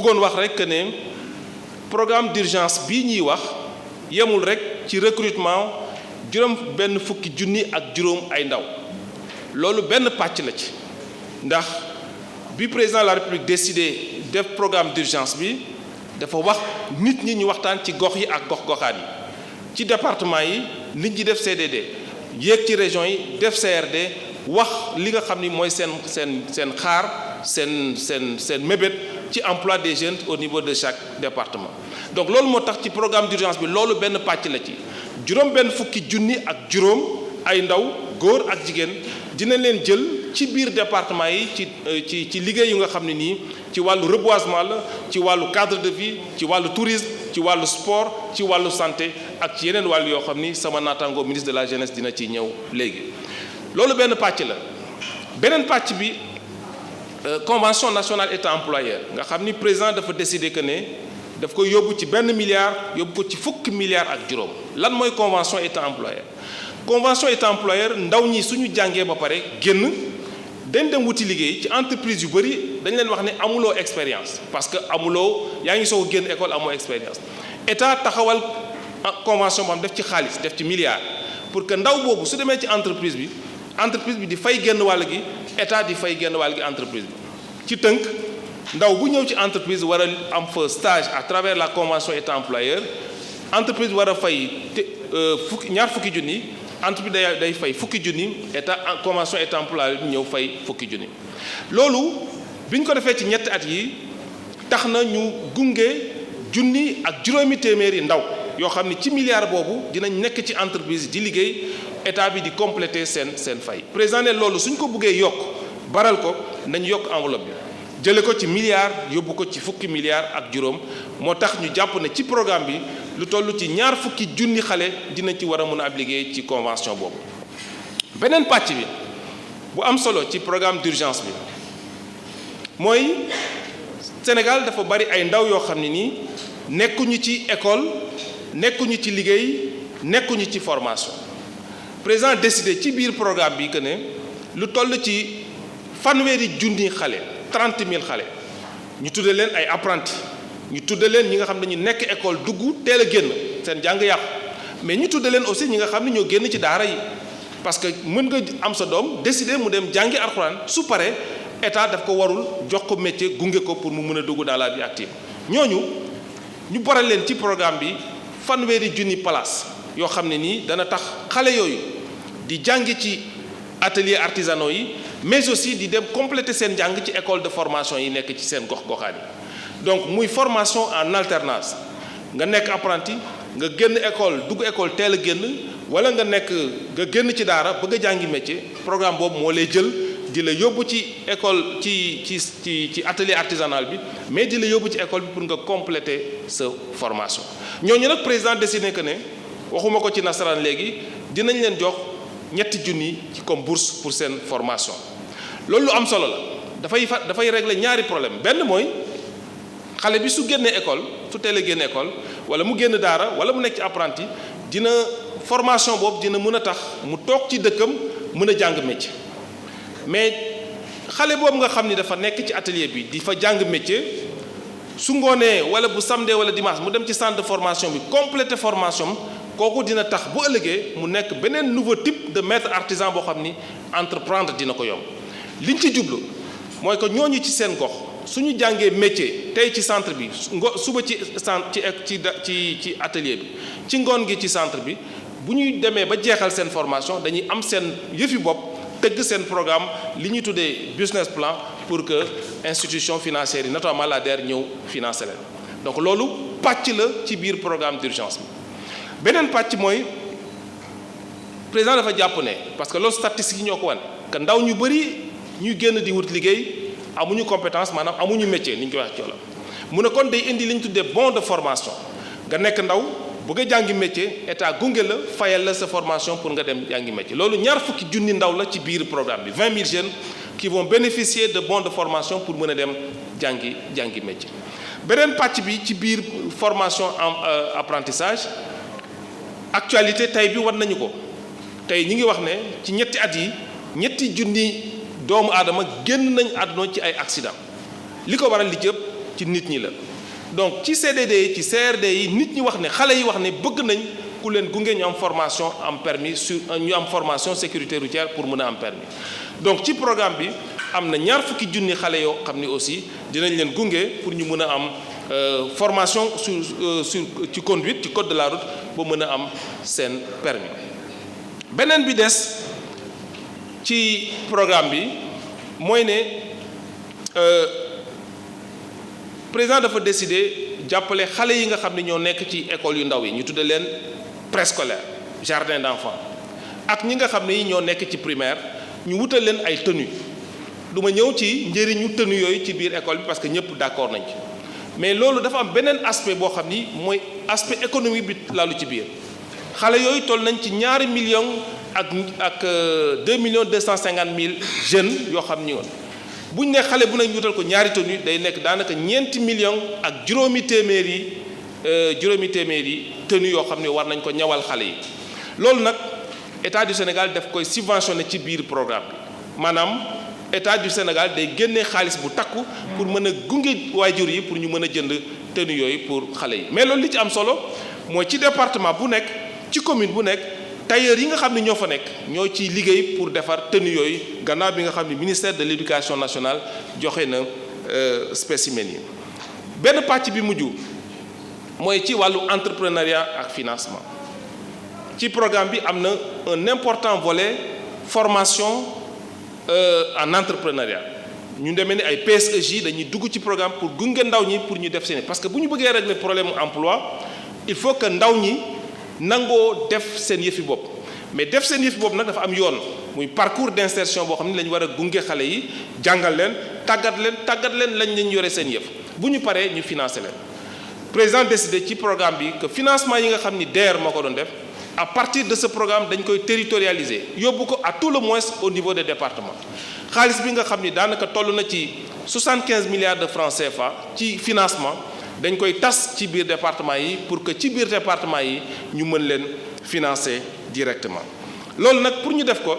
bëggoon wax rek que ne programme d'urgence bii ñuy wax yemul rek ci recrutement juróom benn fukki junni ak juróom ay ndaw loolu benn pàcc la ci ndax bi président de la République décidé def programme d'urgence bi dafa wax nit ñi ñu waxtaan ci gox yi ak gox-goxaan yi ci département yi nit ñi def CDD yéeg ci région yi def CRD wax li nga xam ni mooy seen xaar seen mébét ci emploi des jeunes au niveau de chaque département. donc loolu moo tax ci programme d'urgence bi loolu benn pàcc la ci juróom benn fukki junni ak juróom ay ndaw góor ak jigéen dina leen jël ci biir département yi ci liggéey yu nga xam ne nii ci wàllu reboisement la ci wàllu cadre de vie ci wàllu tourisme ci wàllu sport ci wàllu santé ak ci yeneen wàllu yoo xam ni sama naataango ministre de la jeunesse dina ci ñëw léegi. loolu benn pàcc la beneen pàcc bi convention nationale état employeur nga xam ni président dafa décider que ne daf ko yóbbu ci benn milliard yóbbu ko ci fukki milliards ak juróom lan mooy convention état employeur. convention état employeur ndaw ñi suñu jàngee ba pare génn dañ dem wuti liggéey ci entreprise yu bëri dañ leen wax ne amuloo expérience parce que yaa ngi soog a génn école amoo expérience état taxawal convention boo xam def ci xaalis def ci milliard pour que ndaw boobu su demee ci entreprise bi di fay genn wàll gi état di fay genn wàll gi entreprise bi ci tënk ndaw bu ñëw ci entreprise war a am fa stage à travers la convention état employeur entreprise war a fay ñaar fukki junni entreprise day fay fukki junni état convention état employeur bi ñëw fay fukki junni loolu bi ñu ko defee ci ñetti at yi tax na ñu gunge junni ak juróomi téeméeri ndaw yoo xam ni ci milliard boobu dinañ nekk ci entreprise di liggéey état bi di compléter seen fay président ne loolu suñ ko buggee yokk baral ko nañ yokk enveloppe bi jële ko ci milliard yóbbu ko ci fukki milliards ak juróom moo tax ñu jàpp ne ci programme bi lu toll ci ñaar fukki junni xale dina ci war a mën a ab liggéey ci convention boobu. beneen pàcc bi bu am solo ci programme d'urgence bi mooy Sénégal dafa bari ay ndaw yoo xam ne nii nekkuñu ci école nekkuñu ci liggéey nekkuñu ci formation président décidé ci biir programme bi que ne lu toll ci fanweeri junni xale 30 000 xale ñu tudde leen ay apprentis ñu tudde leen ñi nga xam ne ñu nekk école dugg teel a génn seen jàng yàqu mais ñu tudde leen aussi ñi nga xam ne ñoo génn ci daara yi parce que mën nga am sa doom décider mu dem jàngi alxuraan su paree état daf ko warul jox ko métier gunge ko pour mu mën a dugg dans la vie active ñooñu ñu boral leen ci programme bi fanweeri junni place yoo xam ne nii dana tax xale yooyu di jàngi ci atelier artisanaux yi mais aussi di dem compléter seen jàng ci école de formation yi nekk ci seen gox-goxaan yi donc muy formation en alternance nga nekk apprenti nga génn école dugg école teel a génn wala nga génn ci daara bëgg a jàngi métier programme boobu moo lay jël di la yóbbu ci école ci atelier artisanal bi mais di la yóbbu ci école bi pour nga compléter sa formation ñooñu nag président décidé que ne waxuma ko ci nasaraan léegi dinañ leen jox ñetti junni ci comme bourse pour seen formation loolu lu am solo la dafay régler ñaari problème benn mooy xale bi su génnee école su teel a génn école wala mu génn daara wala mu nekk ci apprenti dina formation boobu dina mën a tax mu toog ci dëkkam mën a jàng métier mais xale boobu nga xam ni dafa nekk ci atelier bi di fa jàng métier su ngoonee wala bu samedi wala dimanche mu dem ci centre de formation bi compléter formation kooku dina tax bu ëllëgee mu nekk beneen nouveau type de maître artisan boo xam ni entreprendre dina ko yomb liñ ci jublu mooy que ñooñu ci seen gox suñu jàngee métier tey ci centre bi suba ci atelier bi ci ngoon gi ci centre bi bu ñuy demee ba jeexal seen formation dañuy am seen yëfi bopp tëgg seen programme li ñuy tuddee business plan pour que institution financière yi notamment la DER ñëw financer leen donc loolu pàcc la ci biir programme d'urgence bi beneen pàcc mooy président dafa jàpp ne parce que loolu statistiques yi ñoo ko wan que ndaw ñu bëri ñuy génn di wut liggéey amuñu compétence maanaam amuñu métier ni ñu koy wax ci wolof mu ne kon day indi li ñu tuddee bon de formation nga nekk ndaw bëgg a jàngi métier état gunge la fayal la sa formation pour nga dem jàngi métier loolu ñaar fukki junni ndaw la ci biir programme bi 20 000 jeunes qui vont bénéficier de bons de formation pour mën a dem jàngi métier. beneen pàcc bi ci biir formation en apprentissage actualité tey bi war nañu ko tey ñi ngi wax ne ci ñetti at yi ñetti junni doomu aadama génn nañ àdduna ci ay accident li ko waral li ci ëpp ci nit ñi la. donc ci CDD yi ci CRD yi nit ñi wax ne xale yi wax ne bëgg nañ ku leen gunge ñu am formation am permis sur ñu am formation sécurité routière pour mën a am permis donc ci programme bi am na ñaar fukki junni xale yoo xam ne aussi dinañ leen gunge pour ñu mën a am formation ci conduite ci code de la route ba mën a am seen permis beneen bi des ci programme bi mooy ne président dafa décider jàppale xale yi nga xam ne ñoo nekk ci école yu ndaw yi ñu tudde leen préscolaire jardin d'enfants ak ñi nga xam ne ñoo nekk ci primaire ñu wutal leen ay tenues du ma ñëw ci njëriñu tenues yooyu ci biir école bi parce que ñëpp d'accord nañ ci mais loolu dafa am beneen aspect boo xam ni mooy aspect économique bi laalu ci biir xale yooyu toll nañ ci 2 millions ak 2 millions 250 000 jeunes yoo xam ni woon bu ñu ne xale bu nañ wutal ko ñaari tenues day nekk daanaka 4 millions ak juróomi téeméeri tenues yoo xam ne war nañ ko ñawal xale yi loolu nag état du Sénégal daf koy subventionné ci biir programme bi maanaam état du Sénégal day génne xaalis bu takku pour mën a gunge waajur yi pour ñu mën a jënd tenues yooyu pour xale yi mais loolu li ci am solo mooy ci département bu nekk ci commune bu nekk tailleur yi nga xam ne ñoo fa nekk ñoo ciy liggéey pour defar tenues yooyu gannaaw bi nga xam ne ministère de l'éducation nationale joxe na spécimen yi benn pàcc bi mujj mooy ci wàllu entrepreneuriat ak financement ci programme bi am na un important volet formation en entrepreneuriat ñu demee ni ay PSEJ dañuy dugg ci programme pour gunge ndaw ñi pour ñu def seen parce que bu ñu bëggee régler problème emploi il faut que ndaw ñi nangoo def seen yëfi bopp mais def seen yëfi bopp nag dafa am yoon muy parcours d'insertion boo xam ne la ñu war a gunge xale yi jàngal leen tàggat leen lañ leen yore seen yëf bu ñu paree ñu financer leen président décidé ci programme bi que financement yi nga xam ni DER moo ko doon def à partir de ce programme dañ koy territorialiser yóbbu ko à tout le moins au niveau des départements xaalis bi nga xam ni daanaka toll na ci 75 milliards de francs CFA ci financement dañ koy tas ci biir département yi pour que ci biir département yi ñu mën leen financer directement loolu nag pour ñu def ko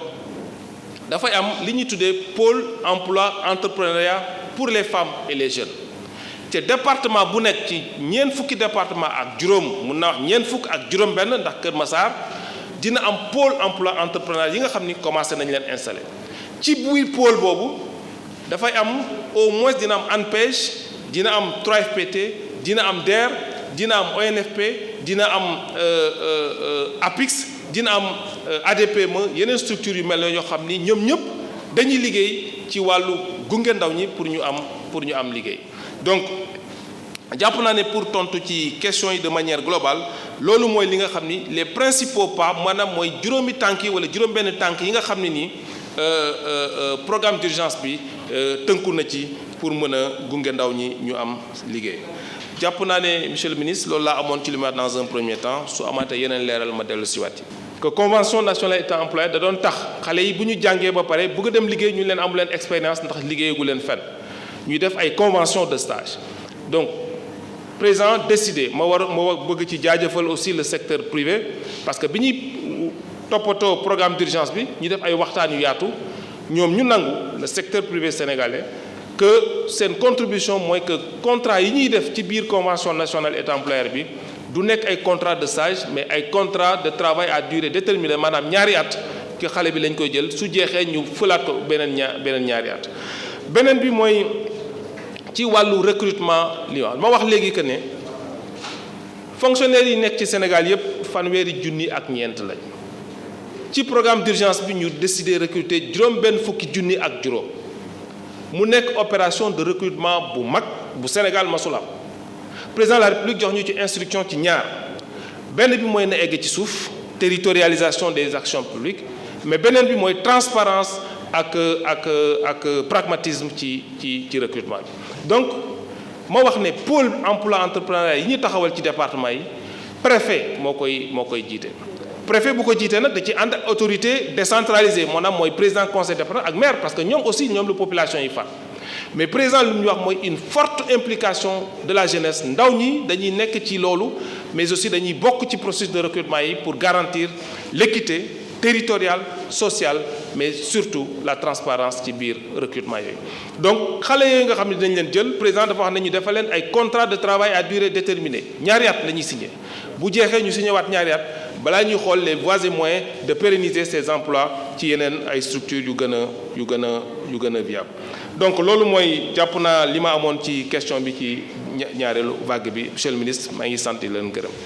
dafay am li ñuy tuddee pôle emploi entrepreneuriat pour les femmes et les jeunes te département bu nekk ci ñeent fukki département ak juróom mun naa wax ñeent fukk ak juróom benn ndax Kër Massar dina am pôle emploi entrepreneuriat yi nga xam ni commencé nañ leen installer ci biir pôle boobu dafay am au moins dina am ANPEJ dina am 3FPT dina am DER dina am ONFP dina am APIX dina am ADPME yeneen structures yu mel ne yoo xam ni ñoom ñëpp dañuy liggéey ci wàllu gunge ndaw ñi pour ñu am liggéey donc jàpp naa ne pour tontu ci questions yi de manière globale loolu mooy li nga xam ni les principaux pas maanaam mooy juróomi tànk yi wala juróom-benn tànk yi nga xam ne nii programme d'urgence bi tënku na ci pour mën a gunge ndaw ñi ñu am liggéey jàpp naa ne monsieur le ministre loolu laa amoon ci li ma dans un premier temps su amaatee yeneen leeral ma dellu si waat que convention nationale état employeur da doon tax xale yi bu ñu jàngee ba pare bëgg a dem liggéey ñu leen amu leen expérience ndax liggéeyagu leen fenn ñuy def ay convention de stage donc président décidé ma bëgg ci jaajëfal aussi le secteur privé parce que bi ñuy toppatoo programme d'urgence bi ñu def ay waxtaan yu yaatu ñoom ñu nangu le secteur privé sénégalais que seen contribution mooy que contrat yi ñuy def ci biir convention nationale état employeur bi du nekk ay contrat de stage mais ay contrat de travail à durée déterminée maanaam ñaari at ki xale bi lañ koy jël su jeexee ñu fëlaat ko beneen ñaari at beneen bi mooy ci wàllu recrutement li ma wax léegi que ne fonctionnaires yi nekk ci Sénégal yépp fanweeri junni ak ñeent lañ ci programme d'urgence bi ñu décidé recruter juróom-benn fukki junni ak juróom mu nekk opération de recrutement bu mag bu Sénégal masul am président de la République jox ñu ci instruction ci ñaar benn bi mooy na egg ci suuf territorialisation des actions publiques mais beneen bi mooy transparence ak pragmatisme ci recrutement bi donc moo wax ne pôle emploi entrepreneuriat yi ñu taxawal ci département yi préfet moo koy jiite préfet bu ko jiitee nag da ci ànd ak autorité décentralisée maanaam mooy président conseil départemental ak maire parce que ñoom aussi ñoom la population yi far mais président lu ñu wax mooy une forte implication de la jeunesse ndaw ñi dañuy nekk ci loolu mais aussi dañuy bokk ci processus de recrutement yi pour garantir l'équité territoriale, sociale, mais surtout la transparence ci biir recrutement yooyu. Donc xale yooyu nga xam ne dinañ leen jël président dafa wax ne ñu defal leen ay contrat de travail à durée déterminée ñaari at la ñuy signé bu jeexee ñu signé waat ñaari at balaa ñuy xool les voies et moyens de pérenniser ces emplois ci yeneen ay structures yu gën a viable. Donc loolu mooy jàpp naa li ma amoon ci question bi ci ñaareelu vague bi monsieur le ministre maa ngi sant leen gërëm.